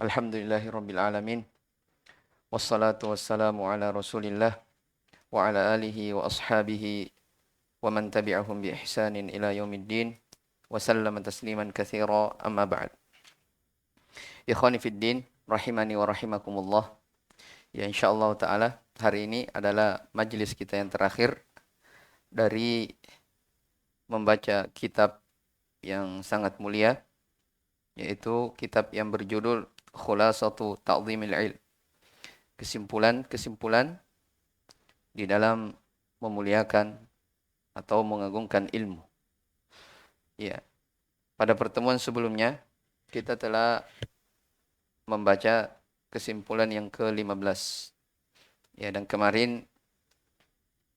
Alhamdulillahirabbil alamin. Wassalatu wassalamu ala Rasulillah wa ala alihi wa ashabihi wa man tabi'ahum bi ihsanin ila yaumiddin wa sallama tasliman katsira amma ba'd. Ikhwani fid din, rahimani wa rahimakumullah. Ya insyaallah taala hari ini adalah majelis kita yang terakhir dari membaca kitab yang sangat mulia, yaitu kitab yang berjudul Khulasatu Ta'dhimil Ilm. Kesimpulan-kesimpulan di dalam memuliakan atau mengagungkan ilmu. Ya, pada pertemuan sebelumnya kita telah membaca kesimpulan yang ke-15. Ya, dan kemarin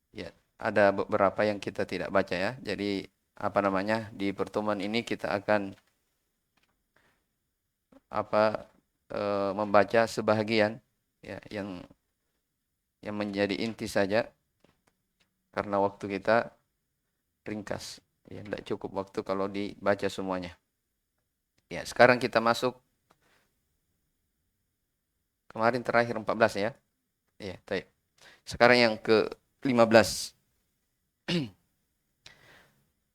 ya ada beberapa yang kita tidak baca ya. Jadi di pertemuan ini kita akan membaca sebahagian ya yang menjadi inti saja karena waktu kita ringkas. Ya, tidak cukup waktu kalau dibaca semuanya. Ya, sekarang kita masuk kemarin terakhir 14 ya. Ya, baik. Sekarang yang ke-15.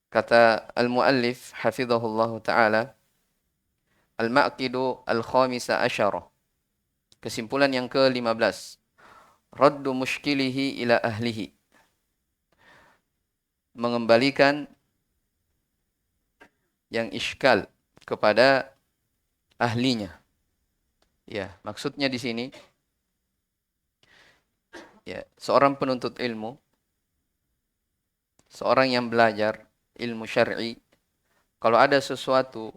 Kata al-muallif hafizahullah taala, al-maqidu al-khamisa asyara. Kesimpulan yang ke-15. Raddu mushkilihi ila ahlihi. Mengembalikan yang iskal kepada ahlinya. Ya, maksudnya di sini ya, seorang penuntut ilmu, seorang yang belajar ilmu syar'i, kalau ada sesuatu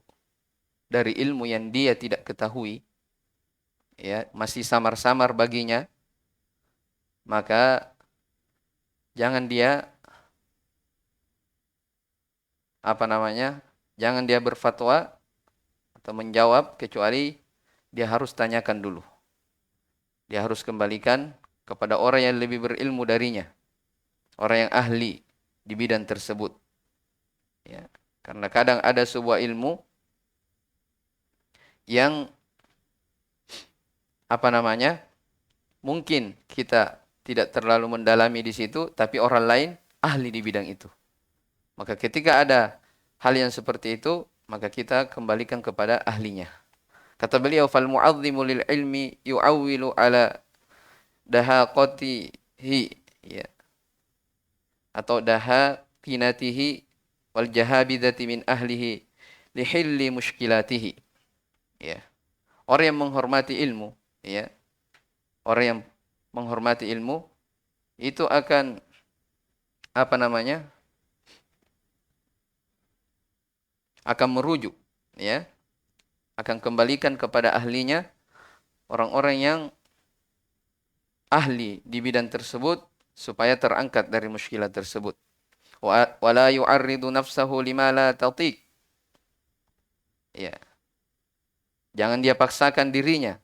dari ilmu yang dia tidak ketahui, ya, masih samar-samar baginya, maka jangan dia jangan dia berfatwa atau menjawab kecuali dia harus tanyakan dulu. Dia harus kembalikan kepada orang yang lebih berilmu darinya, orang yang ahli di bidang tersebut. Ya, karena kadang ada sebuah ilmu yang mungkin kita tidak terlalu mendalami di situ, tapi orang lain ahli di bidang itu. Maka ketika ada hal yang seperti itu, maka kita kembalikan kepada ahlinya. Kata beliau, fal mu'azzimu lil ilmi yu'awwilu ala dahaqatihi, ya, atau dahakinatihi wal jahabidati min ahlihi lihilli mushkilatihi. Ya. Orang yang menghormati ilmu, ya. Orang yang menghormati ilmu itu akan akan merujuk, ya. Akan kembalikan kepada ahlinya, orang-orang yang ahli di bidang tersebut supaya terangkat dari muskilah tersebut. Wa la yu'arridu nafsahu lima la tatiq. Ya. Jangan dia paksakan dirinya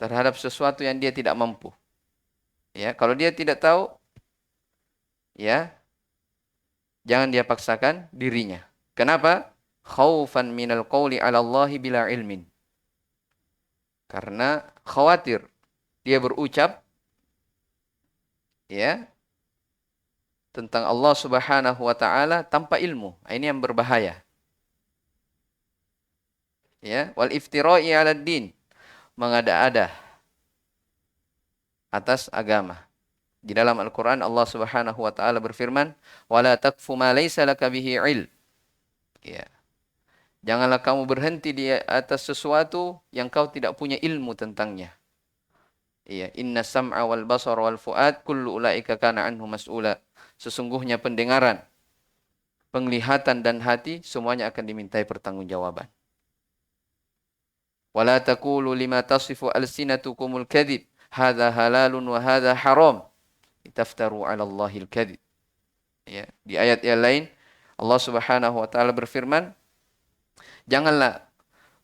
terhadap sesuatu yang dia tidak mampu. Ya, kalau dia tidak tahu, ya, jangan dia paksakan dirinya. Kenapa? Khaufan minal qawli 'ala Allah bila ilmin. Karena khawatir dia berucap, ya, tentang Allah Subhanahu wa taala tanpa ilmu. Ini yang berbahaya. Ya, wal iftira'i 'ala din, mengada-ada atas agama. Di dalam Al-Qur'an Allah Subhanahu wa taala berfirman, "Wala taqfu ma laysa laka bihi 'ilm." Ya. Janganlah kamu berhenti di atas sesuatu yang kau tidak punya ilmu tentangnya. Iya, inna sam'a wal basara wal fu'ad kullu ulaika kana anhu mas'ula. Sesungguhnya pendengaran, penglihatan dan hati semuanya akan dimintai pertanggungjawaban. Wala taqulu lima tasifu alsinatukumul kadhib, hadza halalun wa hadza haram, litaftaru 'ala Allahil kadhib. Ya, di ayat yang lain Allah Subhanahu wa taala berfirman, janganlah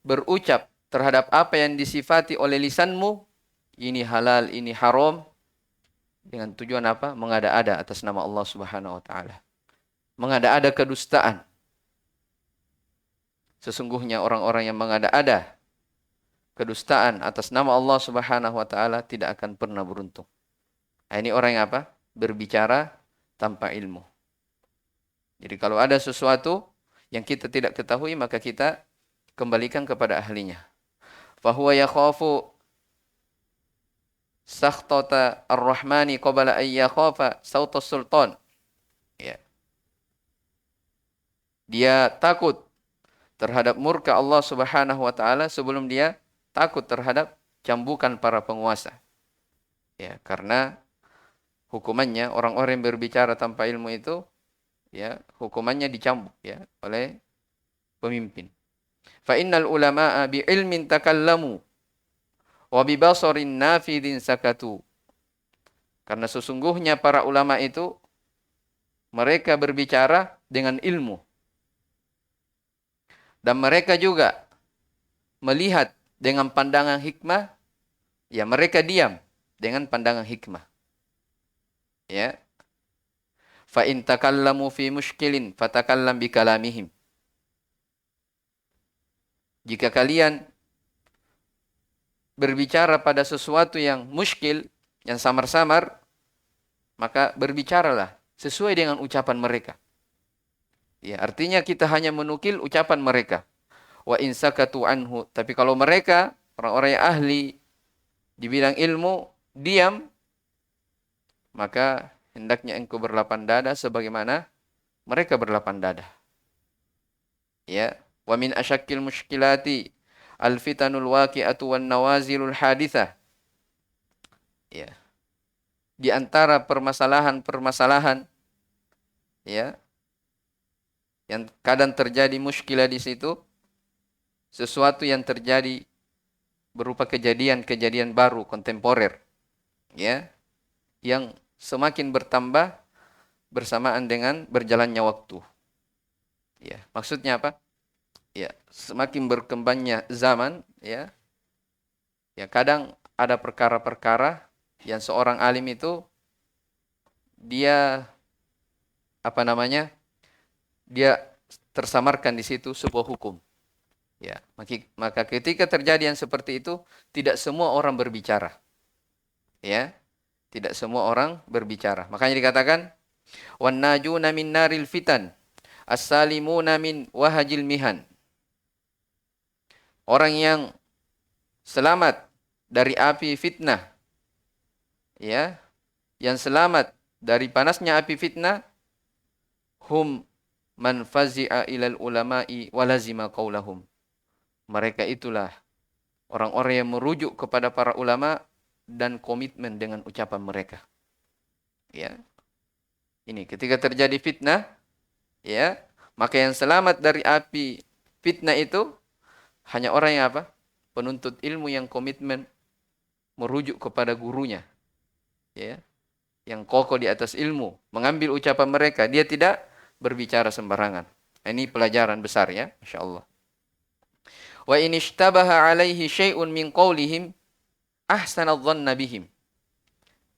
berucap terhadap apa yang disifati oleh lisanmu, ini halal, ini haram, dengan tujuan apa? Mengada-ada atas nama Allah Subhanahu wa taala. Mengada-ada kedustaan. Sesungguhnya orang-orang yang mengada-ada kedustaan atas nama Allah Subhanahu wa taala tidak akan pernah beruntung. Nah, ini orang yang apa? Berbicara tanpa ilmu. Jadi kalau ada sesuatu yang kita tidak ketahui, maka kita kembalikan kepada ahlinya. Fahuwa yakhafu sakhtata ar-Rahmani qabla an yakhafa sautas sultan. Ya. Dia takut terhadap murka Allah Subhanahu wa taala sebelum dia takut terhadap cambukan para penguasa. Ya, karena hukumannya orang-orang yang berbicara tanpa ilmu itu ya, hukumannya dicambuk ya oleh pemimpin. Fa innal ulama'a bi ilmin takallamu wa bi basarin nafidin sakatu. Karena sesungguhnya para ulama itu mereka berbicara dengan ilmu. Dan mereka juga melihat dengan pandangan hikmah, ya mereka diam dengan pandangan hikmah. Ya. Fa in takallamu fi mushkilin fatakallam bi kalamihim. Jika kalian berbicara pada sesuatu yang muskil, yang samar-samar, maka berbicaralah sesuai dengan ucapan mereka. Ya, artinya kita hanya menukil ucapan mereka. Wa in sakatu anhu. Tapi kalau mereka, orang-orang yang ahli di bidang ilmu, diam, maka hendaknya engkau berlapang dada sebagaimana mereka berlapang dada. Ya, wa min asyakkil mushkilati al-fitanul waqi'atu wan nawazilul hadithah. Ya. Di antara permasalahan-permasalahan ya yang kadang terjadi muskilah di situ, sesuatu yang terjadi berupa kejadian-kejadian baru kontemporer ya yang semakin bertambah bersamaan dengan berjalannya waktu. Ya, maksudnya apa? Ya, semakin berkembangnya zaman ya. Ya, kadang ada perkara-perkara yang seorang alim itu dia apa namanya? Dia tersamarkan di situ sebuah hukum. Ya, maka ketika terjadi yang seperti itu, tidak semua orang berbicara. Ya, tidak semua orang berbicara. Makanya dikatakan, wan najuna min naril fitan, as-salimuna min wahajil mihan. Orang yang selamat dari api fitnah, ya, yang selamat dari panasnya api fitnah, hum man fazi'a ilal ulama'i walazima qaulahum. Mereka itulah orang-orang yang merujuk kepada para ulama dan komitmen dengan ucapan mereka. Ya. Ini ketika terjadi fitnah, ya, maka yang selamat dari api fitnah itu hanya orang yang apa? Penuntut ilmu yang komitmen merujuk kepada gurunya. Ya. Yang kokoh di atas ilmu, mengambil ucapan mereka, dia tidak berbicara sembarangan. Ini pelajaran besar ya, Masya Allah. Wa in ishtabaha alaihi syai'un min qawlihim ahsanadh-dhanna bihim.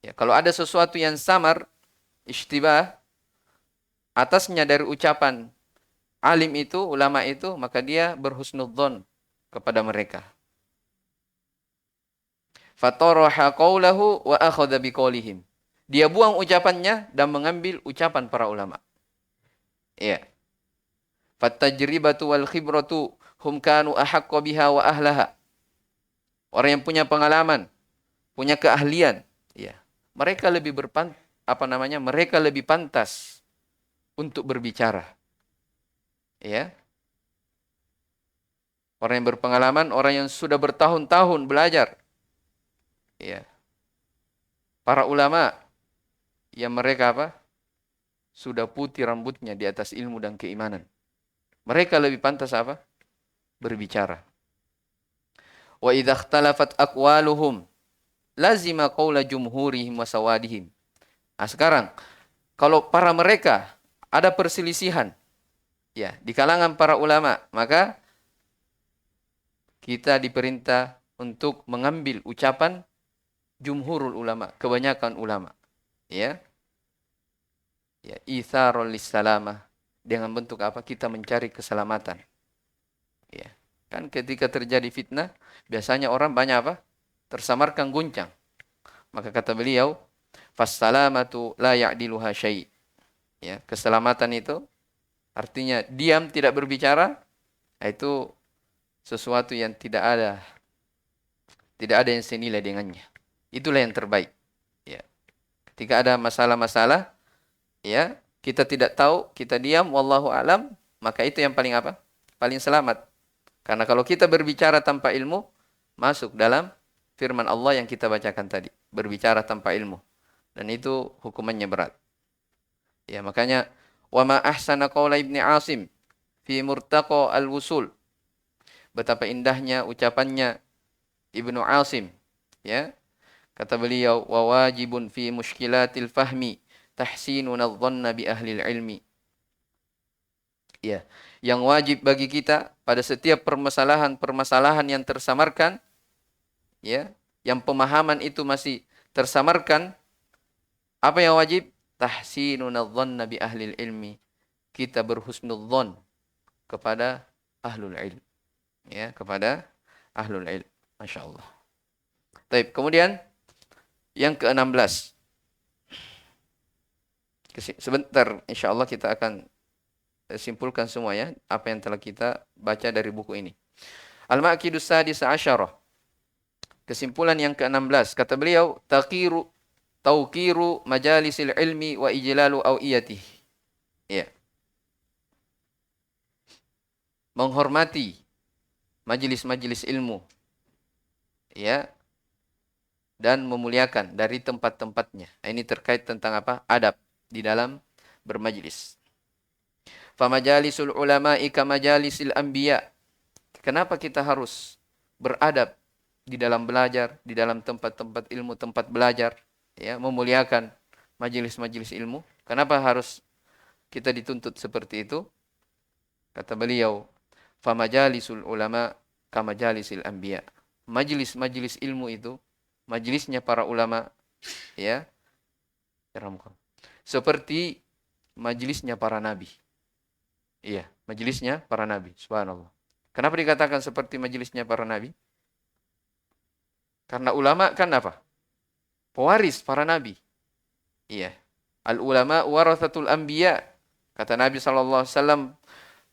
Ya, kalau ada sesuatu yang samar, ishtibah atasnya dari ucapan alim itu, ulama itu, maka dia berhusnudzon kepada mereka. Fataraha qawlahu wa akhadha biqaulihim. Dia buang ucapannya dan mengambil ucapan para ulama. Ya. Fattajribatu wal khibratu hum kanu ahaqqa biha wa ahlaha. Orang yang punya pengalaman, punya keahlian, ya. Mereka lebih mereka lebih pantas untuk berbicara. Ya. Orang yang berpengalaman, orang yang sudah bertahun-tahun belajar. Ya. Para ulama yang mereka apa? Sudah putih rambutnya di atas ilmu dan keimanan. Mereka lebih pantas apa? Berbicara. Wa idza ikhtalafat aqwaluhum lazima qaula jumhurihim wa sawadihim. Nah, sekarang kalau para mereka ada perselisihan ya di kalangan para ulama, maka kita diperintah untuk mengambil ucapan jumhurul ulama, kebanyakan ulama. Ya. Ya, itsarul lissalamah dengan bentuk apa? Kita mencari keselamatan. Ya. Kan ketika terjadi fitnah, biasanya orang banyak apa? Tersamarkan guncang. Maka kata beliau, "Fassalamatu la ya'diluha syai'." Ya, keselamatan itu artinya diam tidak berbicara, itu sesuatu yang tidak ada yang senilai dengannya. Itulah yang terbaik. Ya. Ketika ada masalah-masalah, ya, kita tidak tahu, kita diam, wallahu alam, maka itu yang paling apa? Paling selamat. Karena kalau kita berbicara tanpa ilmu, masuk dalam firman Allah yang kita bacakan tadi. Berbicara tanpa ilmu. Dan itu hukumannya berat. Ya, makanya, wa ma ahsana qawla Ibni Asim fi murtaqa al-wusul. Betapa indahnya ucapannya Ibnu Asim. Ya, kata beliau, wa wajibun fi mushkilatil fahmi tahsinun adh-dhanna bi ahli ilmi. Ya, yang wajib bagi kita pada setiap permasalahan-permasalahan yang tersamarkan, ya, yang pemahaman itu masih tersamarkan, apa yang wajib? Tahsinun adh-dhanna bi ahli ilmi. Kita berhusnudzon kepada ahlul ilm. Ya, kepada ahlul ilm. Masya Allah. Baik, kemudian yang ke-16. Sebentar, insya Allah kita akan simpulkan semua ya, apa yang telah kita baca dari buku ini. Al-Ma'qidus Sadis Asyarah. Kesimpulan yang ke-16. Kata beliau, tauqiru majalisil ilmi wa ijlalu awiyatih. Ya. Menghormati majelis-majelis ilmu. Ya. Dan memuliakan dari tempat-tempatnya. Ini terkait tentang apa? Adab di dalam bermajlis. Famajalisul ulama'i kamajalisil anbiya. Kenapa kita harus beradab di dalam belajar, di dalam tempat-tempat ilmu, tempat belajar, ya, memuliakan majelis-majelis ilmu? Kenapa harus kita dituntut seperti itu? Kata beliau, famajalisul ulama kamajalisil anbiya. Majelis-majelis ilmu itu, majelisnya para ulama, ya, seperti majelisnya para nabi. Iya, majelisnya para nabi. Subhanallah. Kenapa dikatakan seperti majelisnya para nabi? Karena ulama kan apa? Pewaris para nabi. Iya. Al-ulama warathatul anbiya. Kata Nabi SAW,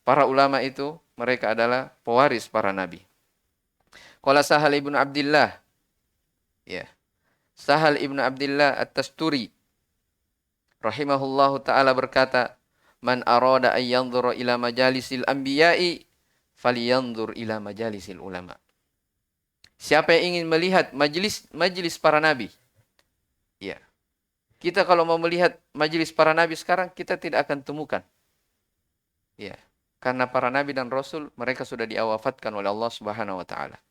para ulama itu, mereka adalah pewaris para nabi. Qala Sahal ibnu Abdillah. Ya. Sahal ibnu Abdillah At-Tasturi. Rahimahullahu ta'ala berkata, Man arada an yanzura ila majalisil anbiya'i, falyanzur ila majalisil ulama. Siapa yang ingin melihat majelis para nabi? Ya. Kita kalau mau melihat majelis para nabi sekarang, kita tidak akan temukan. Ya. Karena para nabi dan rasul, mereka sudah diwafatkan oleh Allah Subhanahu wa taala.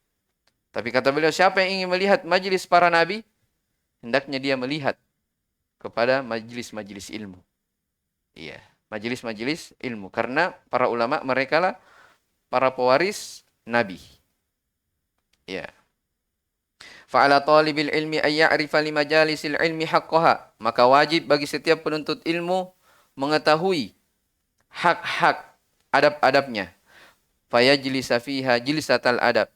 Tapi kata beliau, siapa yang ingin melihat majelis para nabi, hendaknya dia melihat kepada majelis-majelis ilmu. Iya, majelis-majelis ilmu. Karena para ulama mereka lah para pewaris nabi. Ya. Fa'ala talibil ilmi ay ya'rifa li majalisil ilmi haqqaha. Maka wajib bagi setiap penuntut ilmu mengetahui hak-hak adab-adabnya. Fayajlisa fiha jilsatal adab.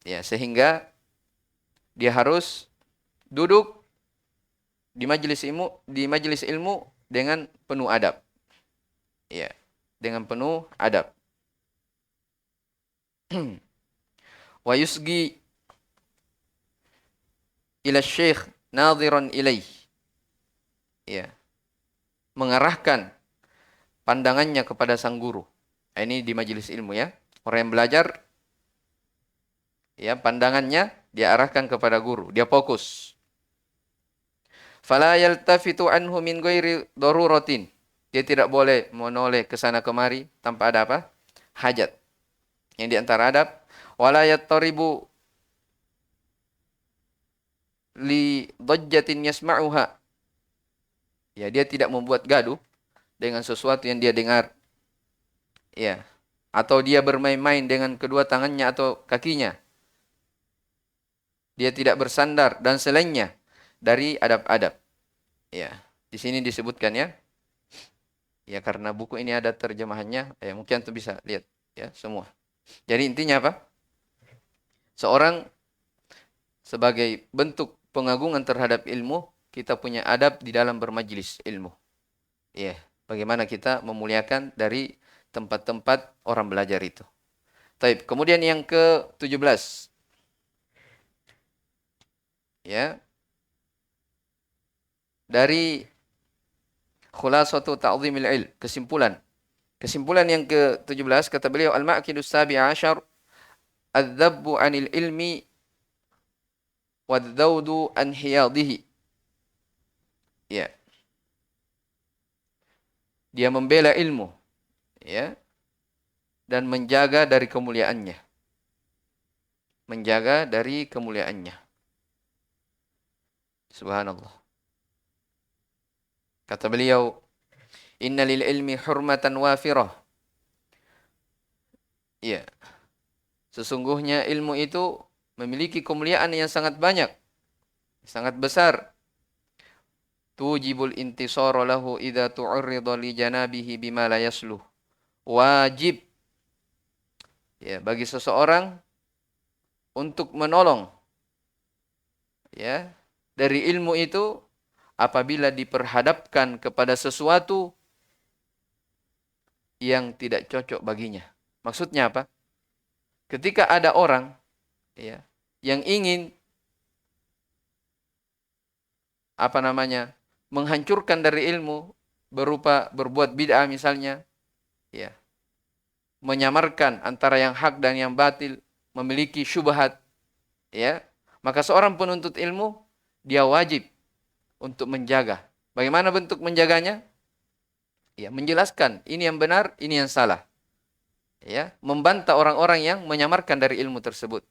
Ya, sehingga dia harus duduk di majelis ilmu dengan penuh adab. Ya, dengan penuh adab. Wa yusgi ila syekh nadhiran ilaih. Ya. Mengarahkan pandangannya kepada sang guru. Ini di majelis ilmu ya. Orang yang belajar, ya, pandangannya dia arahkan kepada guru. Dia fokus. Fala yaltafitu anhu min ghairi daruratin. Dia tidak boleh menoleh ke sana kemari tanpa ada apa? Hajat. Yang di antara adab, wala yattaribu li dhajjatin yasma'uha. Ya, dia tidak membuat gaduh dengan sesuatu yang dia dengar. Ya. Atau dia bermain-main dengan kedua tangannya atau kakinya. Dia tidak bersandar dan selainnya dari adab-adab. Ya, di sini disebutkan ya. Ya, karena buku ini ada terjemahannya, ya mungkin antum bisa lihat ya semua. Jadi intinya apa? Seorang sebagai bentuk pengagungan terhadap ilmu, kita punya adab di dalam bermajlis ilmu. Ya, bagaimana kita memuliakan dari tempat-tempat orang belajar itu. Taib. Kemudian yang ke-17. Ya. Dari khulasatu ta'zimil ilm, kesimpulan. Kesimpulan yang ke-17 kata beliau al-ma'kidus sabi'a asyar adz-dzabbu 'anil ilmi wadz-dzaudu an hiyadihi. Ya. Dia membela ilmu, ya, dan menjaga dari kemuliaannya. Menjaga dari kemuliaannya. Subhanallah. Kata beliau, "Inna lil ilmi hurmatan wafirah." Ya. Sesungguhnya ilmu itu memiliki kemuliaan yang sangat banyak, sangat besar. Tujibul intisara lahu idza tu'arrida li janabihi bima la yasluh. Wajib, ya, bagi seseorang untuk menolong, ya, dari ilmu itu apabila diperhadapkan kepada sesuatu yang tidak cocok baginya. Maksudnya apa? Ketika ada orang, ya, yang ingin menghancurkan dari ilmu berupa berbuat bid'ah misalnya, ya, menyamarkan antara yang hak dan yang batil, memiliki syubhat, ya, maka seorang penuntut ilmu dia wajib untuk menjaga. Bagaimana bentuk menjaganya? Ya, menjelaskan ini yang benar, ini yang salah. Ya, membantah orang-orang yang menyamarkan dari ilmu tersebut.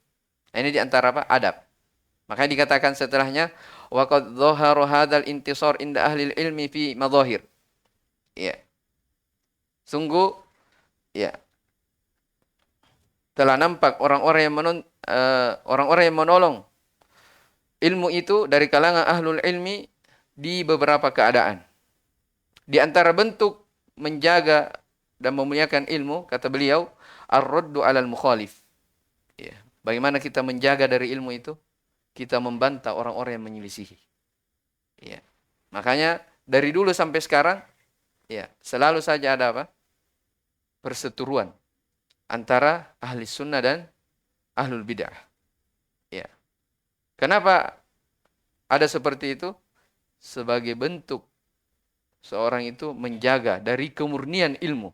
Nah, ini di antara apa? Adab. Makanya dikatakan setelahnya wa qad dhahara hadzal intisar inda ahli ilmi fi madhahir. Ya. Sungguh, ya, telah nampak orang-orang yang menolong ilmu itu dari kalangan ahlul ilmi di beberapa keadaan. Di antara bentuk menjaga dan memuliakan ilmu, kata beliau, ar-raddu 'alal mukhalif. Ya. Bagaimana kita menjaga dari ilmu itu? Kita membantah orang-orang yang menyelisihi. Ya. Makanya dari dulu sampai sekarang, ya, selalu saja ada apa? Perseteruan antara ahli sunnah dan ahlul bid'ah. Ya. Kenapa ada seperti itu? Sebagai bentuk seorang itu menjaga dari kemurnian ilmu,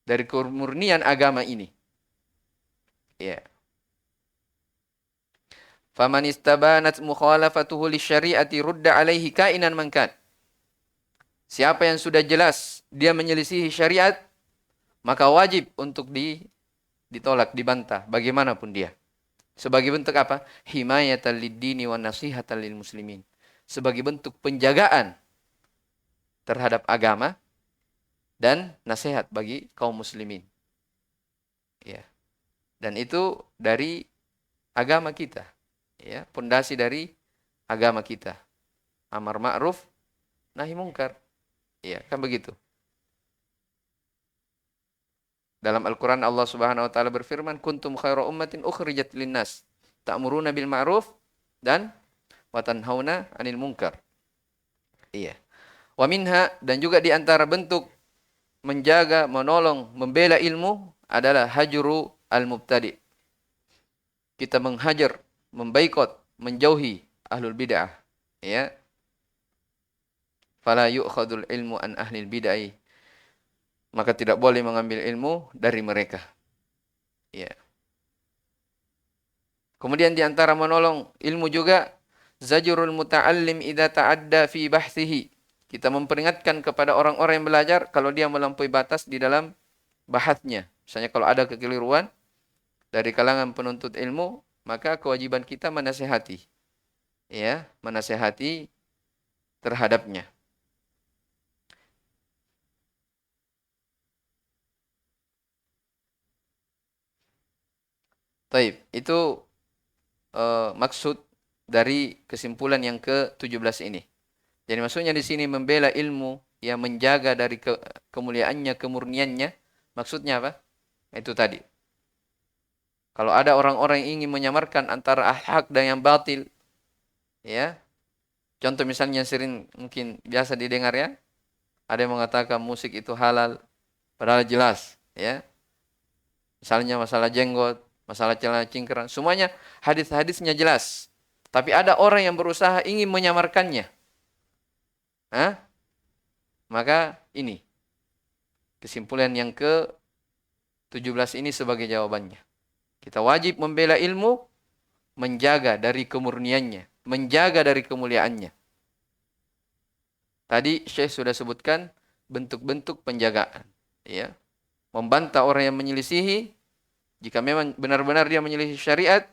dari kemurnian agama ini. Ya. Faman istabanat mukhalafatuhu lisyari'ati rudda alaihi kainan man kan. Siapa yang sudah jelas dia menyelisihi syariat, maka wajib untuk ditolak, dibantah bagaimanapun dia. Sebagai bentuk apa? Himayatan lid-dini wa nasihatan lil muslimin. Sebagai bentuk penjagaan terhadap agama dan nasihat bagi kaum muslimin. Ya. Dan itu dari agama kita. Ya, pondasi dari agama kita. Amar ma'ruf, nahi mungkar. Ya, kan begitu. Dalam Al-Quran Allah Subhanahu wa taala berfirman, "Kuntum khaira ummatin ukhrijat linnas, ta'muruna bil ma'ruf dan wa tanhauna 'anil munkar." Iya. Wa minha, dan juga di antara bentuk menjaga, menolong, membela ilmu adalah hajru al-mubtadi. Kita menghajar, membaikot, menjauhi ahlul bid'ah. Ya. Fala yu'khadul ilmu an ahlil bid'ah. Maka tidak boleh mengambil ilmu dari mereka. Ya. Kemudian di antara menolong ilmu juga zajrul muta'allim idza ta'adda fi bahthihi. Kita memperingatkan kepada orang-orang yang belajar kalau dia melampaui batas di dalam bahatsnya. Misalnya kalau ada kekeliruan dari kalangan penuntut ilmu, maka kewajiban kita menasihati. Ya, menasihati terhadapnya. Taib, itu maksud dari kesimpulan yang ke-17 ini. Jadi maksudnya di sini membela ilmu yang menjaga dari kemuliaannya, kemurniannya. Maksudnya apa? Itu tadi. Kalau ada orang-orang yang ingin menyamarkan antara hak dan yang batil, ya. Contoh misalnya sering mungkin biasa didengar ya, ada yang mengatakan musik itu halal, padahal jelas, ya. Misalnya masalah jenggot, masalah celana cingkrang, semuanya hadis-hadisnya jelas. Tapi ada orang yang berusaha ingin menyamarkannya. Hah? Maka ini kesimpulan yang ke-17 ini sebagai jawabannya. Kita wajib membela ilmu, menjaga dari kemurniannya, menjaga dari kemuliaannya. Tadi Syekh sudah sebutkan bentuk-bentuk penjagaan. Ya. Membantah orang yang menyelisihi, jika memang benar-benar dia menyelisih syariat,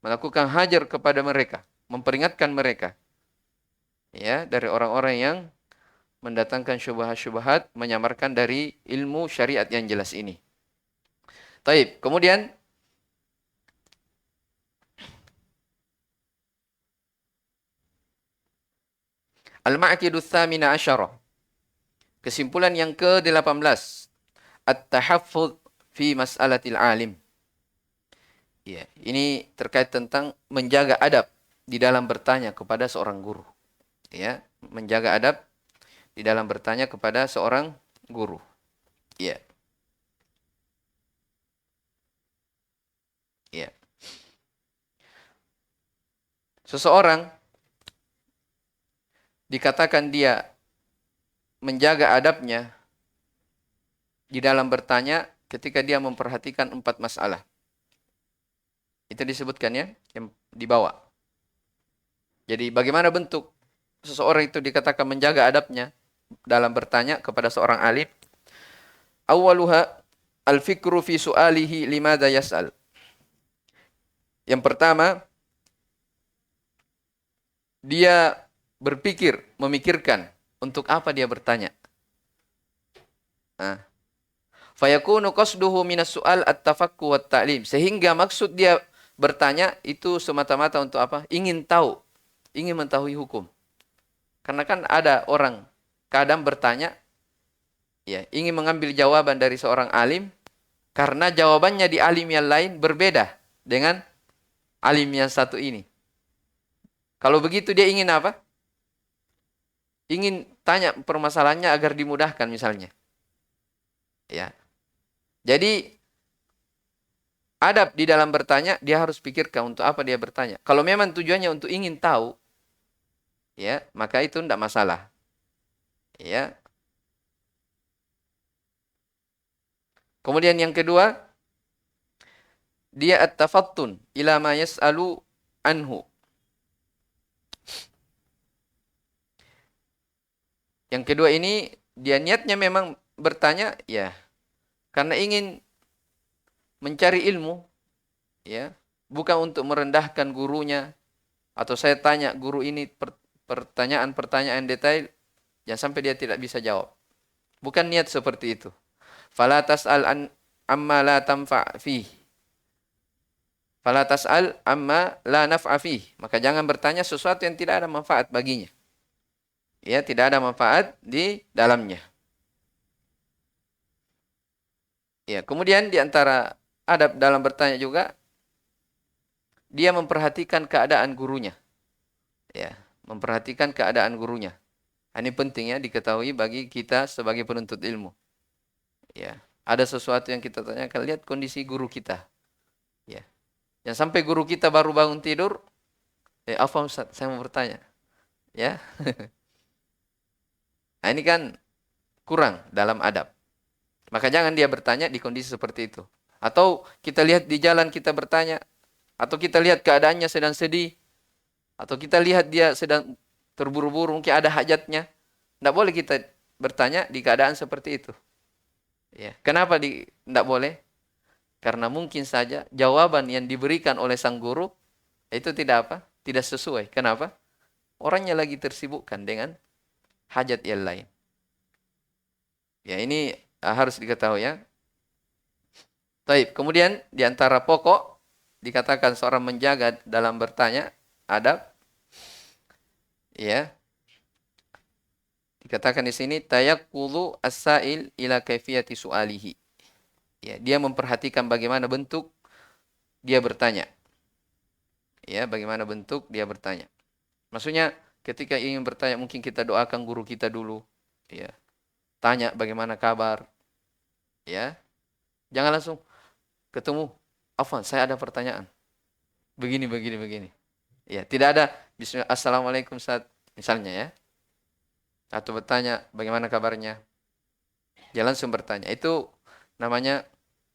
melakukan hajar kepada mereka, memperingatkan mereka. Ya, dari orang-orang yang mendatangkan syubhat-syubhat, menyamarkan dari ilmu syariat yang jelas ini. Taib. Kemudian Al-Ma'kidus Thamina Asyarah. Kesimpulan yang ke-18. At-tahaffuz fi mas'alatil alim. Ya, ini terkait tentang menjaga adab di dalam bertanya kepada seorang guru. Ya, menjaga adab di dalam bertanya kepada seorang guru. Ya. Ya. Seseorang dikatakan dia menjaga adabnya di dalam bertanya ketika dia memperhatikan 4 masalah. Itu disebutkan ya, yang di bawah. Jadi bagaimana bentuk seseorang itu dikatakan menjaga adabnya dalam bertanya kepada seorang alim? Awwaluha al-fikru fi su'alihi limadha yas'al. Yang pertama, dia berpikir, memikirkan untuk apa dia bertanya. Nah, fayakunu qasduhu minas su'al at-tafakku wat ta'lim. Sehingga maksud dia bertanya itu semata-mata untuk apa? Ingin tahu, ingin mengetahui hukum. Karena kan ada orang kadang bertanya, ya, ingin mengambil jawaban dari seorang alim, karena jawabannya di alim yang lain berbeda dengan alim yang satu ini. Kalau begitu dia ingin apa? Ingin tanya permasalahannya agar dimudahkan misalnya. Ya. Jadi adab di dalam bertanya, dia harus pikirkan untuk apa dia bertanya. Kalau memang tujuannya untuk ingin tahu, ya, maka itu tidak masalah. Ya. Kemudian yang kedua, dia at-tafattun ila ma yas'alu anhu. Yang kedua ini, dia niatnya memang bertanya, ya, karena ingin mencari ilmu, ya, bukan untuk merendahkan gurunya, atau saya tanya guru ini pertanyaan-pertanyaan detail, jangan sampai dia tidak bisa jawab. Bukan niat seperti itu. Fala tas'al amma la tanfa' fih. Fala tas'al amma la naf'a fih. Maka jangan bertanya sesuatu yang tidak ada manfaat baginya. Ya, tidak ada manfaat di dalamnya. Ya, kemudian di antara adab dalam bertanya juga, dia memperhatikan keadaan gurunya. Ya, memperhatikan keadaan gurunya. Ini penting ya diketahui bagi kita sebagai penuntut ilmu. Ya, ada sesuatu yang kita tanyakan, lihat kondisi guru kita. Ya. Yang sampai guru kita baru bangun tidur, apa Ustaz, saya mau bertanya. Ya. Nah, ini kan kurang dalam adab. Maka jangan dia bertanya di kondisi seperti itu. Atau kita lihat di jalan kita bertanya, atau kita lihat keadaannya sedang sedih, atau kita lihat dia sedang terburu-buru, mungkin ada hajatnya. Tidak boleh kita bertanya di keadaan seperti itu. Ya. Kenapa tidak boleh? Karena mungkin saja jawaban yang diberikan oleh sang guru itu tidak apa? Tidak sesuai. Kenapa? Orangnya lagi tersibukkan dengan hajat yang lain. Ya, ini harus diketahui ya. Baik, kemudian di antara pokok dikatakan seorang menjaga dalam bertanya adab, ya. Dikatakan di sini tayaqqulu as-sa'il ila kaifiyati su'alihi. Ya, dia memperhatikan bagaimana bentuk dia bertanya. Ya, bagaimana bentuk dia bertanya. Maksudnya ketika ingin bertanya mungkin kita doakan guru kita dulu. Ya, tanya bagaimana kabar. Ya, jangan langsung ketemu. Afwan, saya ada pertanyaan. Begini, begini, begini. Ya, tidak ada Bismillah, Assalamualaikum Ustaz. Misalnya ya. Atau bertanya bagaimana kabarnya. Dia langsung bertanya. Itu namanya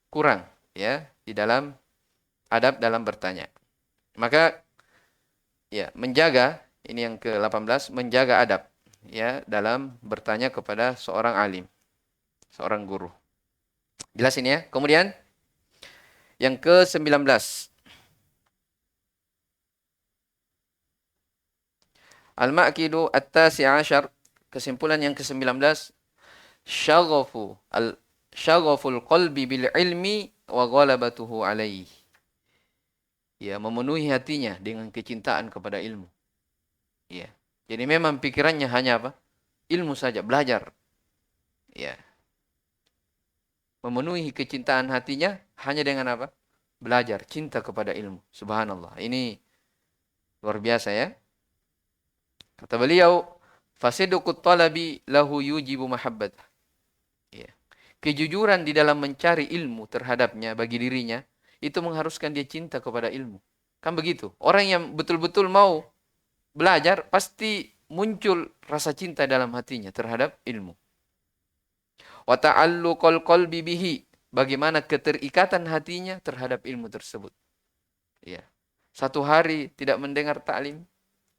kurang ya di dalam adab dalam bertanya. Maka ya menjaga ini yang ke-18 menjaga adab ya dalam bertanya kepada seorang alim, seorang guru. Jelas ini ya. Kemudian yang ke-19. Al-Ma'kidu at-tasi ashar, kesimpulan yang ke-19, syaghafu syaghaful qalbi bil ilmi wa ghalabatuhu alaih. Ya, memenuhi hatinya dengan kecintaan kepada ilmu. Ya. Jadi memang pikirannya hanya apa? Ilmu saja, belajar. Ya. Memenuhi kecintaan hatinya hanya dengan apa? Belajar, cinta kepada ilmu. Subhanallah. Ini luar biasa ya. Kata beliau, fasidqut talabi lahu yujibu mahabbat. Ya. Kejujuran di dalam mencari ilmu terhadapnya bagi dirinya itu mengharuskan dia cinta kepada ilmu. Kan begitu. Orang yang betul-betul mau belajar pasti muncul rasa cinta dalam hatinya terhadap ilmu. Wa ta'alluqal qalbi bihi, bagaimana keterikatan hatinya terhadap ilmu tersebut. Ya. Satu hari tidak mendengar taklim,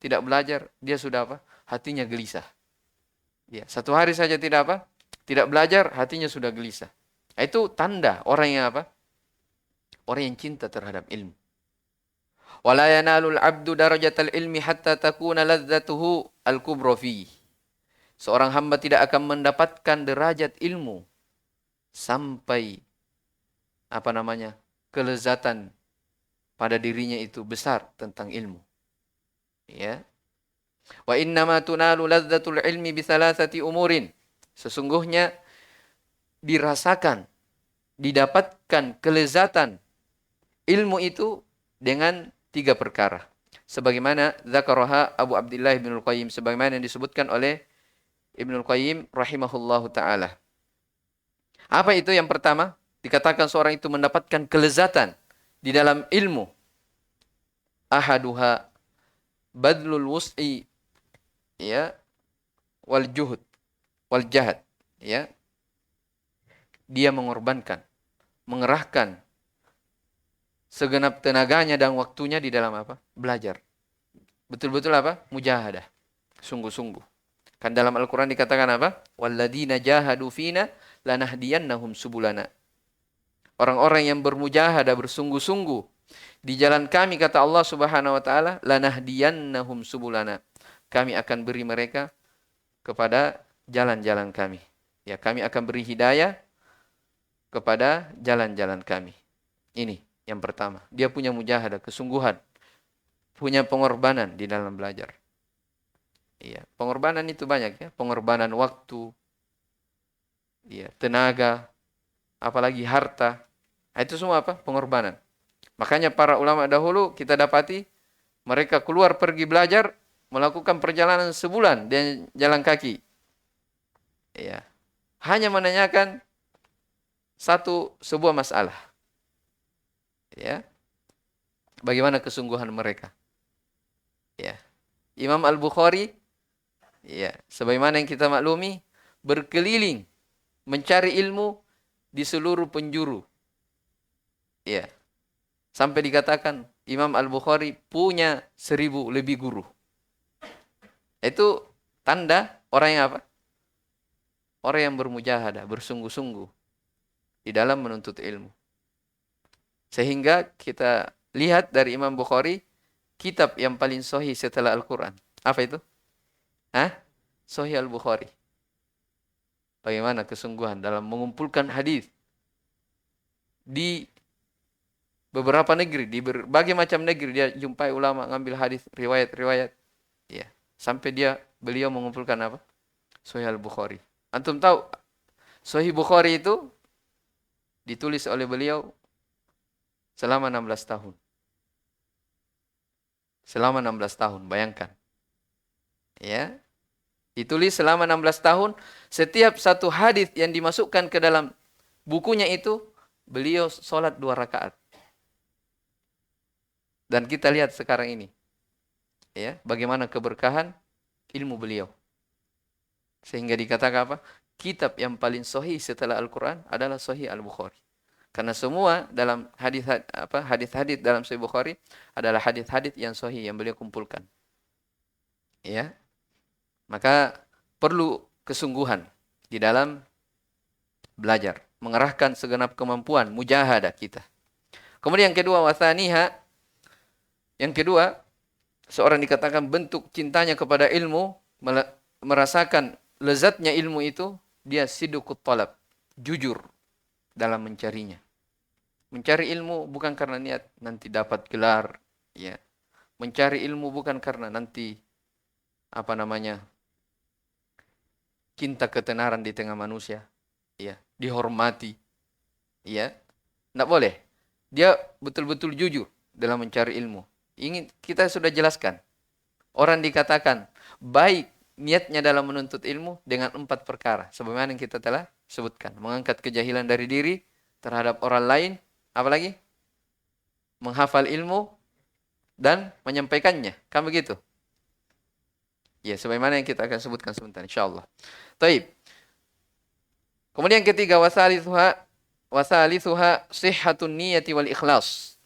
tidak belajar, dia sudah apa? Hatinya gelisah. Ya, satu hari saja tidak apa? Tidak belajar, hatinya sudah gelisah. Itu tanda orang yang apa? Orang yang cinta terhadap ilmu. Wala yanalul abdu darajatal ilmi hatta takuna ladzatuhu al-kubra fi. Seorang hamba tidak akan mendapatkan derajat ilmu sampai apa namanya? Kelezatan pada dirinya itu besar tentang ilmu. Ya. Wa innama tunalu ladzatul ilmi bi thalathati umurin. Sesungguhnya dirasakan, didapatkan kelezatan ilmu itu dengan 3 perkara. Sebagaimana dzakaraha Abu Abdullah Ibnul Qayyim, sebagaimana yang disebutkan oleh Ibnul Qayyim rahimahullahu taala. Apa itu yang pertama? Dikatakan seorang itu mendapatkan kelezatan di dalam ilmu. Ahaduha badlul wus'i ya wal juhud wal jahad ya. Dia mengorbankan, mengerahkan segenap tenaganya dan waktunya di dalam apa? Belajar. Betul-betul apa? Mujahadah. Sungguh-sungguh. Kan dalam Al-Quran dikatakan apa? Walladzina jahadu fina lanahdiyannahum subulana. Orang-orang yang bermujahadah, bersungguh-sungguh di jalan kami, kata Allah Subhanahu wa taala, lanahdiyannahum subulana. Kami akan beri mereka kepada jalan-jalan kami. Ya, kami akan beri hidayah kepada jalan-jalan kami. Ini yang pertama. Dia punya mujahadah, kesungguhan. Punya pengorbanan di dalam belajar. Iya, pengorbanan itu banyak ya. Pengorbanan waktu, iya, tenaga, apalagi harta. Itu semua apa? Pengorbanan. Makanya para ulama dahulu kita dapati mereka keluar pergi belajar, melakukan perjalanan sebulan dan jalan kaki. Iya. Hanya menanyakan sebuah masalah. Ya. Bagaimana kesungguhan mereka? Ya. Imam Al-Bukhari, ya, sebagaimana yang kita maklumi, berkeliling mencari ilmu di seluruh penjuru. Ya. Sampai dikatakan Imam Al-Bukhari punya 1000 lebih guru. Itu tanda orang yang apa? Orang yang bermujahadah, bersungguh-sungguh di dalam menuntut ilmu. Sehingga kita lihat dari Imam Bukhari, kitab yang paling sahih setelah Al-Quran. Apa itu? Sahih Al-Bukhari. Bagaimana kesungguhan dalam mengumpulkan hadis di beberapa negeri, di berbagai macam negeri dia jumpai ulama ngambil hadis, riwayat-riwayat. Ya, sampai beliau mengumpulkan apa? Sahih Al-Bukhari. Antum tahu Sahih Bukhari itu ditulis oleh beliau Selama 16 tahun. Selama 16 tahun, bayangkan. Ya, ditulis selama 16 tahun, setiap satu hadis yang dimasukkan ke dalam bukunya itu, beliau sholat 2 rakaat. Dan kita lihat sekarang ini, ya, bagaimana keberkahan ilmu beliau. Sehingga dikatakan apa? Kitab yang paling sahih setelah Al-Quran adalah Sahih Al-Bukhari. Karena semua dalam hadis-hadis dalam Sahih Bukhari adalah hadis-hadis yang sahih yang beliau kumpulkan. Ya, maka perlu kesungguhan di dalam belajar, mengerahkan segenap kemampuan mujahadah kita. Kemudian yang kedua, wathaniha, yang kedua, seorang dikatakan bentuk cintanya kepada ilmu, merasakan lezatnya ilmu itu, dia sidqut talab, jujur dalam mencarinya. Mencari ilmu bukan karena niat nanti dapat gelar, ya. Mencari ilmu bukan karena nanti cinta ketenaran di tengah manusia, ya, dihormati, ya. Enggak boleh. Dia betul-betul jujur dalam mencari ilmu. Kita sudah jelaskan. Orang dikatakan baik niatnya dalam menuntut ilmu dengan 4 perkara. Sebagaimana yang kita telah sebutkan. Mengangkat kejahilan dari diri terhadap orang lain. Apalagi? Menghafal ilmu dan menyampaikannya. Kan begitu? Ya, sebagaimana yang kita akan sebutkan sebentar, insyaallah. Taib. Kemudian ketiga, wasalithuha sihhatun niyati wal ikhlas.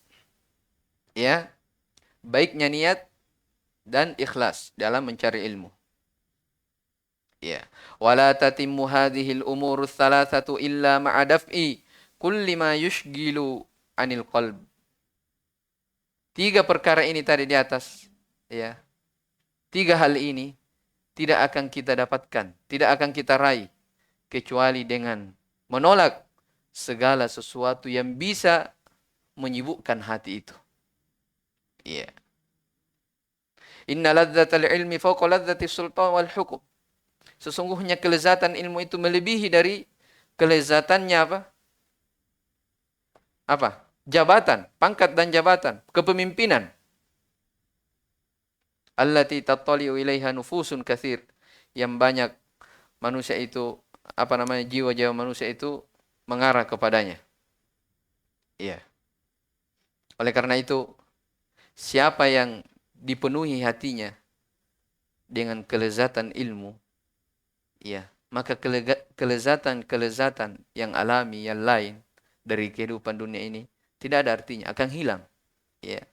Ya, baiknya niat dan ikhlas dalam mencari ilmu. Ya, wala tatimmu hadhil umurus thalathatu illa ma'a daf'i kulli ma yushgilu 'anil qalb. 3 perkara ini tadi di atas, ya. 3 hal ini tidak akan kita dapatkan, tidak akan kita raih kecuali dengan menolak segala sesuatu yang bisa menyibukkan hati itu. Iya. Inna ladzatal ilmi fawqa ladzati sultan wal hukum. Sesungguhnya kelezatan ilmu itu melebihi dari kelezatannya apa? Apa? Jabatan, pangkat dan jabatan, kepemimpinan. Allati tattali'u ilaiha nufusun katsir. Yang banyak manusia itu, jiwa-jiwa manusia itu mengarah kepadanya. Iya. Oleh karena itu, siapa yang dipenuhi hatinya dengan kelezatan ilmu, ya, maka kelezatan-kelezatan yang alami, yang lain dari kehidupan dunia ini tidak ada artinya, akan hilang. Ya.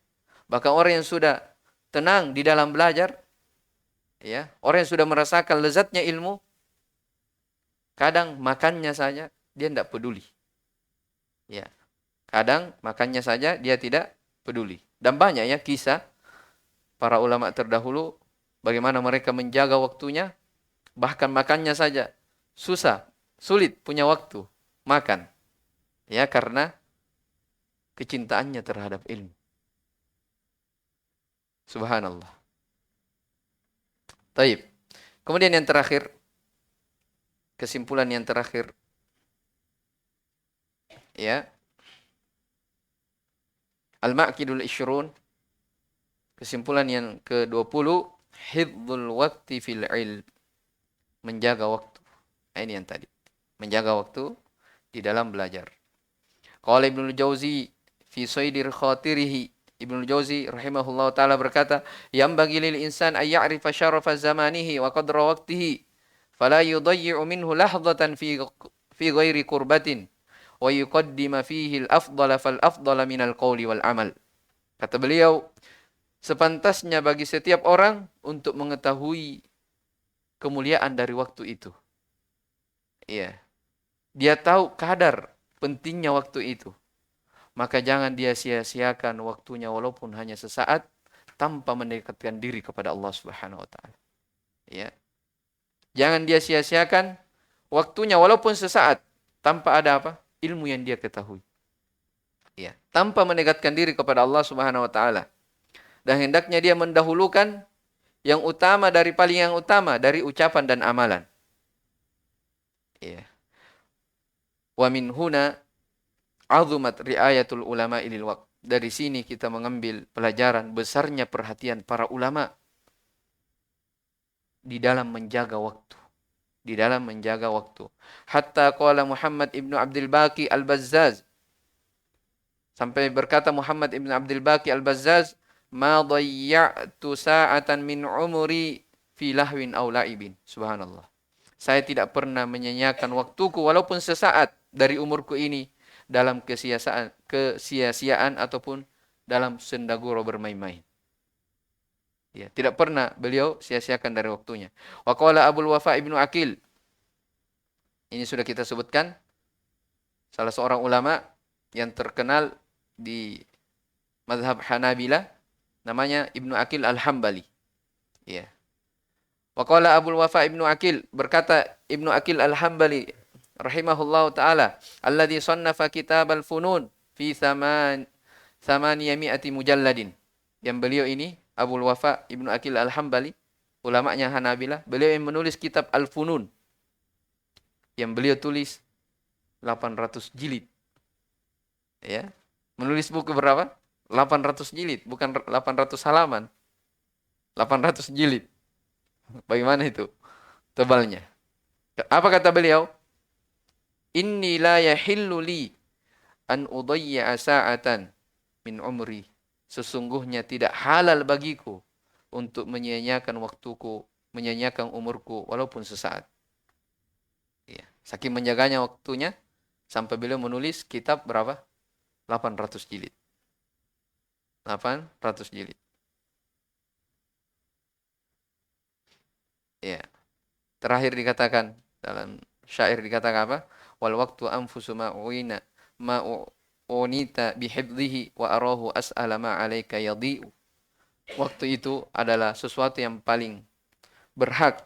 Bahkan orang yang sudah tenang di dalam belajar, ya, orang yang sudah merasakan lezatnya ilmu, kadang makannya saja dia tidak peduli. Ya. Kadang makannya saja dia tidak peduli. Dan banyak ya kisah para ulama terdahulu bagaimana mereka menjaga waktunya, bahkan makannya saja susah, sulit punya waktu makan. Ya, karena kecintaannya terhadap ilmu. Subhanallah. Taib. Kemudian yang terakhir, kesimpulan yang terakhir, ya, Al-Ma'kidul Ishrun, kesimpulan yang ke-20, hifdzul waqti fil ilm, menjaga waktu. Nah, ini yang tadi, menjaga waktu di dalam belajar. Qala Ibnu Jauzi fi Saydir Khatirihi, Ibnu Jauzi rahimahullah taala berkata, "Yang bagi lil insan ay ya'rifa syarafa zamanihi wa qadra waqtihi, fala yudayyi'u minhu lahdatan fi ghairi qurbatin, wa yuqaddima fihi al-afdala fal-afdala min al-qawli wal amal." Kata beliau, sepantasnya bagi setiap orang untuk mengetahui kemuliaan dari waktu itu. Iya. Dia tahu kadar pentingnya waktu itu. Maka jangan dia sia-siakan waktunya walaupun hanya sesaat tanpa mendekatkan diri kepada Allah Subhanahu wa taala. Ya. Jangan dia sia-siakan waktunya walaupun sesaat tanpa ada apa? Ilmu yang dia ketahui. Ya, tanpa mendekatkan diri kepada Allah Subhanahu wa taala. Dan hendaknya dia mendahulukan yang utama dari paling yang utama dari ucapan dan amalan. Ya. Wa min huna azumat riayatul ulama lil waqt. dari sini kita mengambil pelajaran besarnya perhatian para ulama di dalam menjaga waktu. Di dalam menjaga waktu. Hatta qala Muhammad ibnu Abdul Baqi al-Bazzaz. Sampai berkata Muhammad ibnu Abdul Baqi al-Bazzaz, "Ma dhayya'tu sa'atan min umri fi lahwin aw la'ibin." Subhanallah. Saya tidak pernah menyia-nyiakan waktuku walaupun sesaat dari umurku ini dalam kesia-siaan ataupun dalam sendaguro bermain-main. Ya, tidak pernah beliau sia-siakan dari waktunya. Wa qala Abul Wafa Ibnu Aqil. Ini sudah kita sebutkan. Salah seorang ulama yang terkenal di mazhab Hanabilah. Namanya Ibnu Aqil Al-Hambali. Ya. Wa qala Abul Wafa Ibnu Aqil. Berkata Ibnu Aqil Al-Hambali. Rahimahullahu ta'ala. Alladhi sannafa kitab al-funun. Fi thamaniyami'ati mujalladin. Yang beliau ini Abul Wafa Ibnu Aqil Al-Hambali, ulamanya Hanabilah, beliau yang menulis kitab Al-Funun. Yang beliau tulis 800 jilid. Ya. Menulis buku berapa? 800 jilid, bukan 800 halaman. 800 jilid. Bagaimana itu tebalnya? Apa kata beliau? Inni la yahillu li an udayya sa'atan min umri. Sesungguhnya tidak halal bagiku untuk menyia-nyiakan waktuku, menyia-nyiakan umurku walaupun sesaat. Ya. Saking menjaganya waktunya sampai beliau menulis kitab berapa? 800 jilid. 800 jilid. Ya. Terakhir dikatakan dalam syair dikatakan apa? Wal waktu anfusu ma'uina ma'unita bihibdihi wa arahu as'ala ma 'alaika yadhi'u. Waktu itu adalah sesuatu yang paling berhak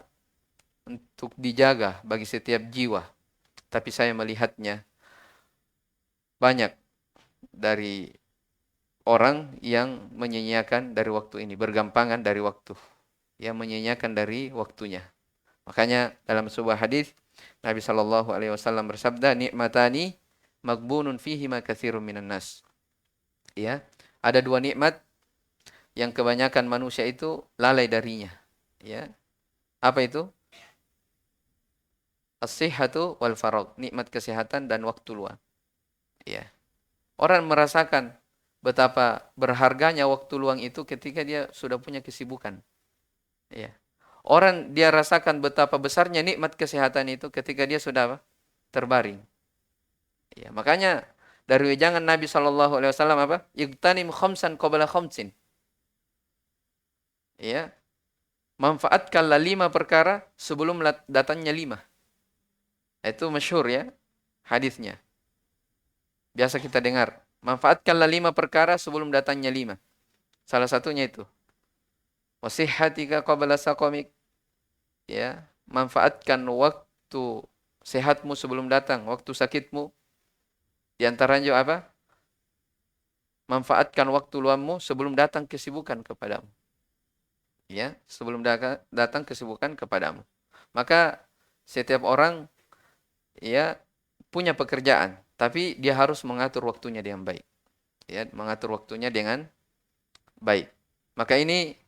untuk dijaga bagi setiap jiwa. Tapi saya melihatnya banyak dari orang yang menyia-nyiakan dari waktu ini, bergampangan dari waktu, yang menyia-nyiakan dari waktunya. Makanya dalam sebuah hadis Nabi sallallahu alaihi wasallam bersabda, "Nikmatani maghbunun fihi ma katsirun minan nas." Ya, ada dua nikmat yang kebanyakan manusia itu lalai darinya. Ya. Apa itu? As-sihhatu wal faragh, nikmat kesehatan dan waktu luang. Ya. Orang merasakan betapa berharganya waktu luang itu ketika dia sudah punya kesibukan. Ya. Orang dia rasakan betapa besarnya nikmat kesehatan itu ketika dia sudah apa? Terbaring. Ya, makanya dari wejangan Nabi sallallahu alaihi wasallam apa? Igtanim khamsan qabla khamsin. Ya. Manfaatkanlah 5 perkara sebelum datangnya 5. Itu masyhur ya hadisnya. Biasa kita dengar. Manfaatkanlah 5 perkara sebelum datangnya 5. Salah satunya itu. Wasihhatika qabla saqamik. Ya, manfaatkan waktu sehatmu sebelum datang waktu sakitmu. Di antaranya apa? Manfaatkan waktu luangmu sebelum datang kesibukan kepadamu. Ya, sebelum datang kesibukan kepadamu. Maka setiap orang ya punya pekerjaan, tapi dia harus mengatur waktunya dengan baik. Ya, mengatur waktunya dengan baik. Maka ini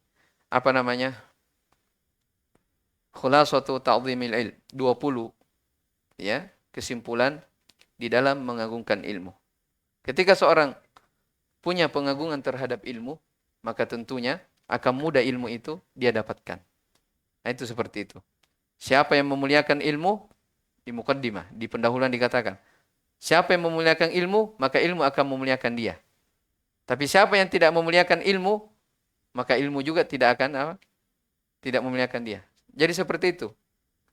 apa namanya? Khulasatu ta'dhimil ilm 20 ya, kesimpulan di dalam mengagungkan ilmu. Ketika seorang punya pengagungan terhadap ilmu, maka tentunya akan mudah ilmu itu dia dapatkan. Nah, itu seperti itu. Siapa yang memuliakan ilmu? Di muqaddimah, di pendahuluan dikatakan. Siapa yang memuliakan ilmu, maka ilmu akan memuliakan dia. Tapi siapa yang tidak memuliakan ilmu, maka ilmu juga tidak akan apa? Tidak memuliakan dia. Jadi seperti itu.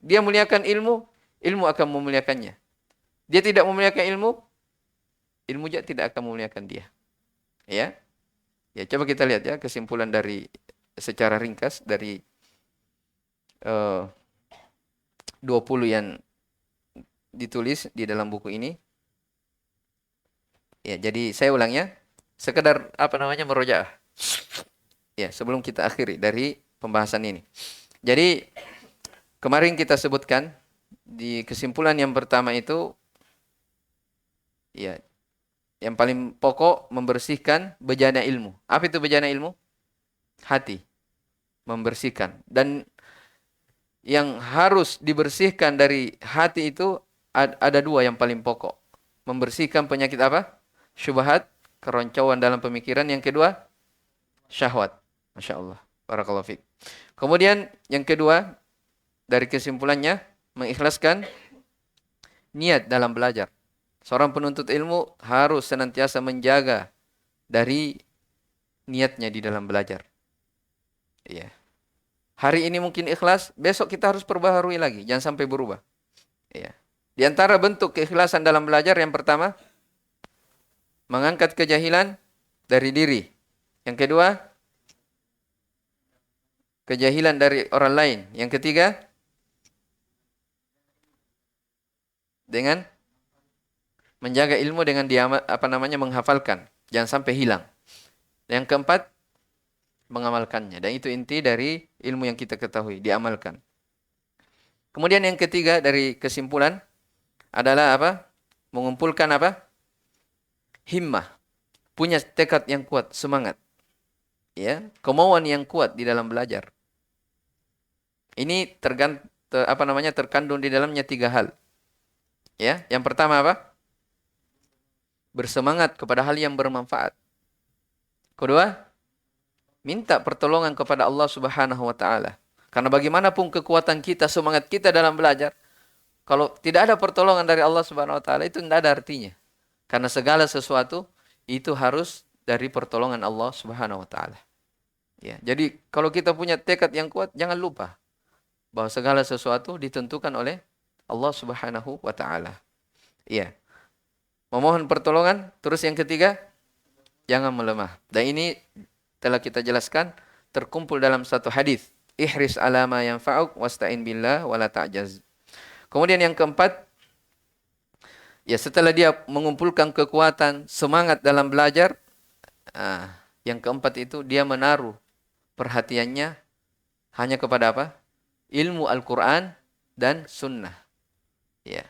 Dia muliakan ilmu, ilmu akan memuliakannya. Dia tidak memuliakan ilmu, ilmu juga tidak akan memuliakan dia. Ya. Ya, coba kita lihat ya kesimpulan dari secara ringkas dari 20 yang ditulis di dalam buku ini. Ya, jadi saya ulang ya. Sekedar apa namanya merojaah. Ya, sebelum kita akhiri dari pembahasan ini. Jadi kemarin kita sebutkan di kesimpulan yang pertama itu ya Yang paling pokok membersihkan bejana ilmu. Apa itu bejana ilmu? Hati. Membersihkan. Dan yang harus dibersihkan dari hati itu ada dua yang paling pokok. Membersihkan penyakit apa? Syubhat, keroncauan dalam pemikiran. Yang kedua, syahwat. Masya Allah. Barakallahu fiik. Kemudian yang kedua, dari kesimpulannya, mengikhlaskan niat dalam belajar. Seorang penuntut ilmu harus senantiasa menjaga dari niatnya di dalam belajar. Iya. Hari ini mungkin ikhlas, besok kita harus perbaharui lagi. Jangan sampai berubah. Iya. Di antara bentuk keikhlasan dalam belajar, yang pertama, mengangkat kejahilan dari diri. Yang kedua, kejahilan dari orang lain. Yang ketiga, dengan menjaga ilmu dengan menghafalkan. Jangan sampai hilang. Yang keempat, mengamalkannya. Dan itu inti dari ilmu yang kita ketahui, diamalkan. Kemudian yang ketiga dari kesimpulan adalah apa? Mengumpulkan apa? Himmah. Punya tekad yang kuat, semangat. Ya, kemauan yang kuat di dalam belajar. Ini terkandung di dalamnya 3 hal. Ya, yang pertama apa? Bersemangat kepada hal yang bermanfaat. Kedua, minta pertolongan kepada Allah Subhanahu wa taala. Karena bagaimanapun kekuatan kita, semangat kita dalam belajar, kalau tidak ada pertolongan dari Allah Subhanahu wa taala, itu tidak ada artinya. Karena segala sesuatu itu harus dari pertolongan Allah Subhanahu wa taala. Ya, jadi kalau kita punya tekad yang kuat, jangan lupa bahwa segala sesuatu ditentukan oleh Allah Subhanahu wa taala. Iya. Memohon pertolongan, terus yang ketiga, jangan melemah. Dan ini telah kita jelaskan, terkumpul dalam satu hadis. Ihris ala ma yanfa'uk wasta'in billah wala ta'jaz. Kemudian yang keempat, ya setelah dia mengumpulkan kekuatan, semangat dalam belajar, yang keempat itu dia menaruh perhatiannya hanya kepada apa? Ilmu Al-Quran dan Sunnah. Ya.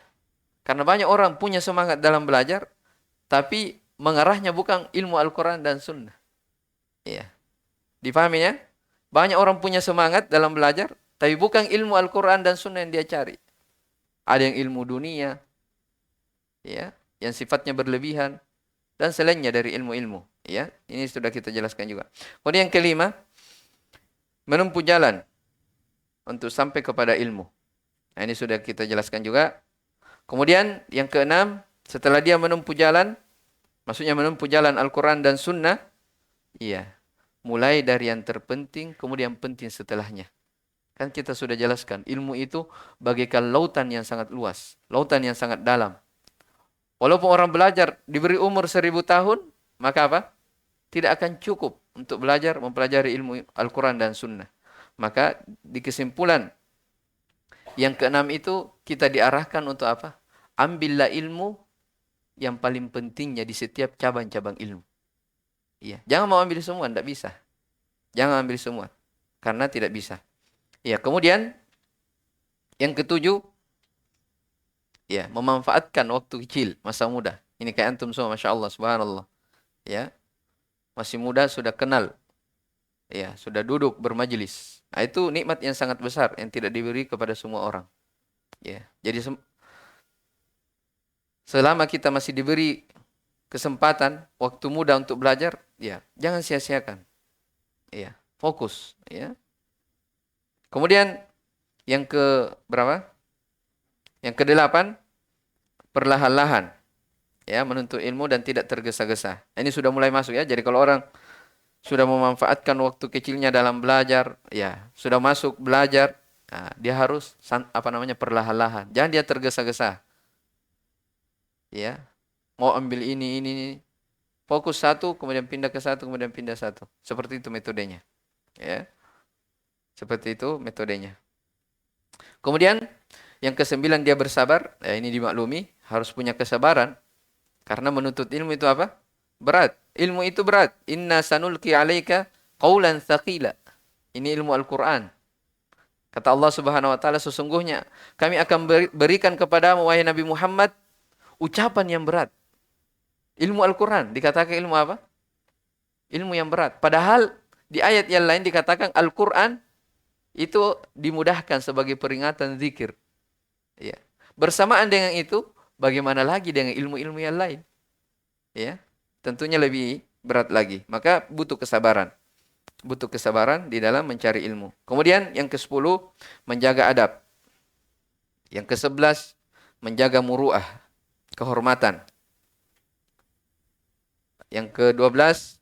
Karena banyak orang punya semangat dalam belajar, tapi mengarahnya bukan ilmu Al-Quran dan Sunnah. Iya. Dipahami ya? Banyak orang punya semangat dalam belajar, tapi bukan ilmu Al-Quran dan Sunnah yang dia cari. Ada yang ilmu dunia, ya, yang sifatnya berlebihan, dan selainnya dari ilmu-ilmu. Ya, ini sudah kita jelaskan juga. Kemudian yang kelima, menempuh jalan untuk sampai kepada ilmu. Nah, ini sudah kita jelaskan juga. Kemudian yang keenam, setelah dia menempuh jalan, maksudnya menempuh jalan Al-Quran dan Sunnah, iya, mulai dari yang terpenting, kemudian penting setelahnya. Kan kita sudah jelaskan, ilmu itu bagaikan lautan yang sangat luas, lautan yang sangat dalam. Walaupun orang belajar diberi umur 1000 tahun, maka apa? Tidak akan cukup untuk belajar, mempelajari ilmu Al-Quran dan Sunnah. Maka di kesimpulan yang keenam itu kita diarahkan untuk apa? Ambillah ilmu yang paling pentingnya di setiap cabang-cabang ilmu. Iya, jangan mau ambil semua, tidak bisa. Jangan ambil semua, karena tidak bisa. Ya, kemudian yang ketujuh, ya, memanfaatkan waktu kecil, masa muda. Ini kayak antum semua, Masya Allah, Subhanallah. Ya, masih muda sudah kenal. Ya, sudah duduk bermajelis. Nah, itu nikmat yang sangat besar yang tidak diberi kepada semua orang. Ya, jadi selama kita masih diberi kesempatan, waktu muda untuk belajar, ya, jangan sia-siakan. Ya, fokus, ya. Kemudian yang ke berapa? Yang ke-8, perlahan-lahan, ya, menuntut ilmu dan tidak tergesa-gesa. Ini sudah mulai masuk ya. Jadi kalau orang sudah memanfaatkan waktu kecilnya dalam belajar, ya, sudah masuk belajar, nah, dia harus perlahan-lahan. Jangan dia tergesa-gesa. Ya, mau ambil ini. Fokus satu, kemudian pindah ke satu, kemudian pindah satu. Seperti itu metodenya. Ya. Seperti itu metodenya. Kemudian yang ke-9 dia bersabar. Ya, ini dimaklumi, harus punya kesabaran. Karena menuntut ilmu itu apa? Berat. Ilmu itu berat. Inna sanulqi 'alaika qaulan tsaqila. Ini ilmu Al-Qur'an. Kata Allah Subhanahu wa taala, sesungguhnya kami akan berikan kepadamu wahai Nabi Muhammad ucapan yang berat. Ilmu Al-Quran dikatakan ilmu apa? Ilmu yang berat. Padahal di ayat yang lain dikatakan Al-Quran itu dimudahkan sebagai peringatan zikir. Ya. Bersamaan dengan itu, bagaimana lagi dengan ilmu-ilmu yang lain? Ya. Tentunya lebih berat lagi. Maka butuh kesabaran. Butuh kesabaran di dalam mencari ilmu. Kemudian yang ke-10, menjaga adab. Yang ke-11, menjaga muru'ah, kehormatan. Yang ke-12,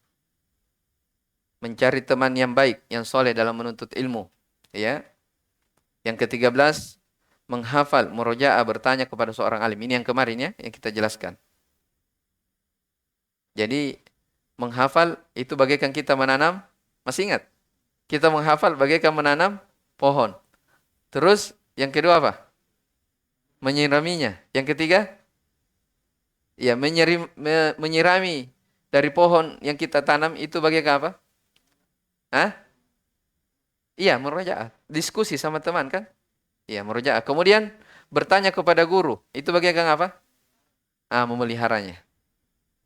mencari teman yang baik, yang soleh dalam menuntut ilmu. Ya. Yang ke-13, menghafal, murojaah, bertanya kepada seorang alim. Ini yang kemarin ya, yang kita jelaskan. Jadi, menghafal itu bagaikan kita menanam, masih ingat? Kita menghafal bagaikan menanam pohon. Terus, yang kedua apa? Menyiraminya. Yang ketiga, ya menyirami dari pohon yang kita tanam itu bagaikan apa? Hah? Iya, murojaah. Diskusi sama teman kan? Iya, murojaah. Kemudian, bertanya kepada guru. Itu bagaikan apa? Memeliharanya.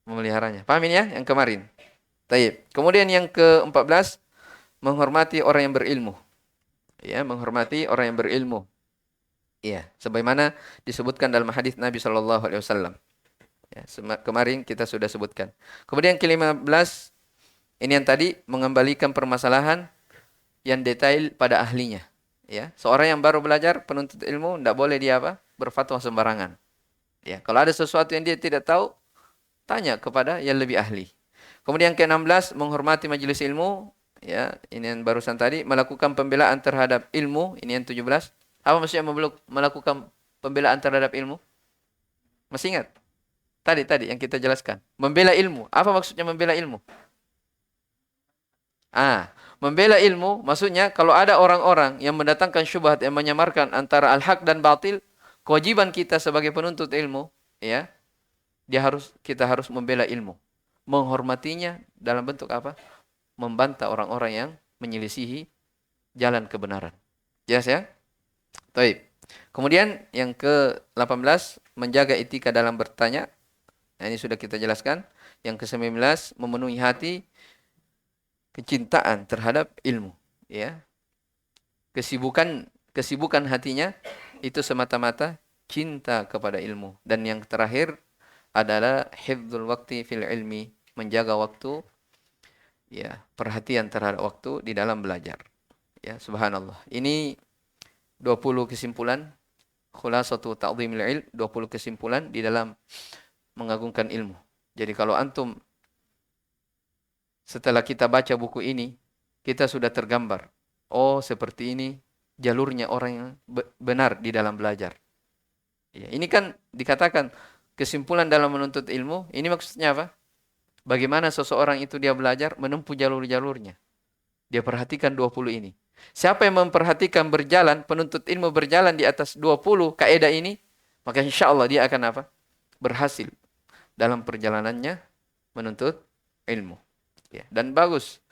Memeliharanya. Pahamin ya yang kemarin? Taib. Kemudian yang ke-14, menghormati orang yang berilmu. Ya, menghormati orang yang berilmu. Iya, sebagaimana disebutkan dalam hadis Nabi Shallallahu alaihi wasallam. Ya, kemarin kita sudah sebutkan. Kemudian ke-15, ini yang tadi mengembalikan permasalahan yang detail pada ahlinya. Ya, seorang yang baru belajar penuntut ilmu tidak boleh dia apa? Berfatwa sembarangan. Ya, kalau ada sesuatu yang dia tidak tahu, tanya kepada yang lebih ahli. Kemudian ke-16, menghormati majelis ilmu. Ya, ini yang barusan tadi, melakukan pembelaan terhadap ilmu. Ini yang 17. Apa maksudnya melakukan pembelaan terhadap ilmu? Masih ingat? Tadi yang kita jelaskan. Membela ilmu. Apa maksudnya membela ilmu? Membela ilmu maksudnya kalau ada orang-orang yang mendatangkan syubhat yang menyamarkan antara al-haq dan batil, kewajiban kita sebagai penuntut ilmu, ya, kita harus membela ilmu. Menghormatinya dalam bentuk apa? Membantah orang-orang yang menyelisihi jalan kebenaran. Jelas ya? Baik. Kemudian yang ke-18, menjaga etika dalam bertanya. Nah, ini sudah kita jelaskan. Yang ke-19, memenuhi hati kecintaan terhadap ilmu, ya. Kesibukan hatinya itu semata-mata cinta kepada ilmu. Dan yang terakhir adalah hifdzul waqti fil ilmi, menjaga waktu, ya, perhatian terhadap waktu di dalam belajar. Ya, subhanallah. Ini 20 kesimpulan, khulasatu ta'dhimil ilm, 20 kesimpulan di dalam mengagungkan ilmu. Jadi kalau antum setelah kita baca buku ini, kita sudah tergambar. Oh, seperti ini jalurnya orang yang benar di dalam belajar. Ya, ini kan dikatakan kesimpulan dalam menuntut ilmu, ini maksudnya apa? Bagaimana seseorang itu dia belajar menempuh jalur-jalurnya. Dia perhatikan 20 ini. Siapa yang memperhatikan berjalan, penuntut ilmu berjalan di atas 20 kaidah ini, maka insya Allah dia akan apa? Berhasil dalam perjalanannya menuntut ilmu. Ya, dan bagus.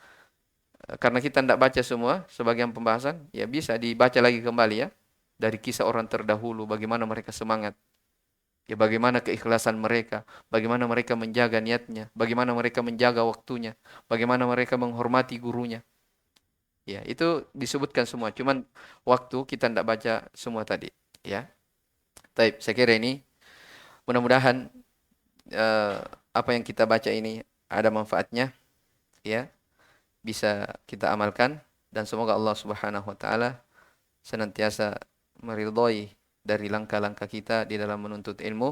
Karena kita tidak baca semua, sebagian pembahasan, ya bisa dibaca lagi kembali ya. Dari kisah orang terdahulu, bagaimana mereka semangat. Ya, bagaimana keikhlasan mereka, bagaimana mereka menjaga niatnya, bagaimana mereka menjaga waktunya, bagaimana mereka menghormati gurunya. Ya, itu disebutkan semua. Cuman waktu kita tidak baca semua tadi. Ya, Taib, saya kira ini mudah-mudahan apa yang kita baca ini ada manfaatnya. Ya, bisa kita amalkan dan semoga Allah Subhanahu wa taala senantiasa meridhai dari langkah-langkah kita di dalam menuntut ilmu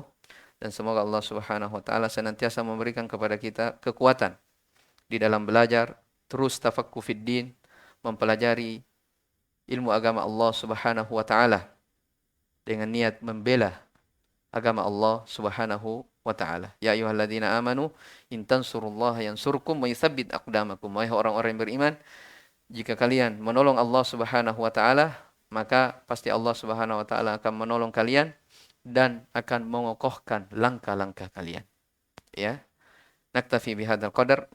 dan semoga Allah Subhanahu wa taala senantiasa memberikan kepada kita kekuatan di dalam belajar, terus tafaqquh fid din, mempelajari ilmu agama Allah Subhanahu wa taala dengan niat membela agama Allah Subhanahu wa taala. Ya ayyuhalladzina amanu in tansurullaha yansurkum wa yutsabbit aqdamakum. Wahai orang-orang yang beriman, jika kalian menolong Allah Subhanahu wa taala, maka pasti Allah Subhanahu wa taala akan menolong kalian dan akan mengokohkan langkah-langkah kalian. Ya. Naktafi bihadzal qadar.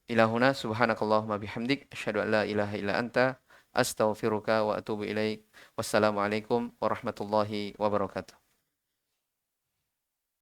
Ila huna subhanakallahumma bihamdik asyhadu an la ilaha illa anta astaghfiruka wa atubu ilaik. Wassalamualaikum warahmatullahi wabarakatuh.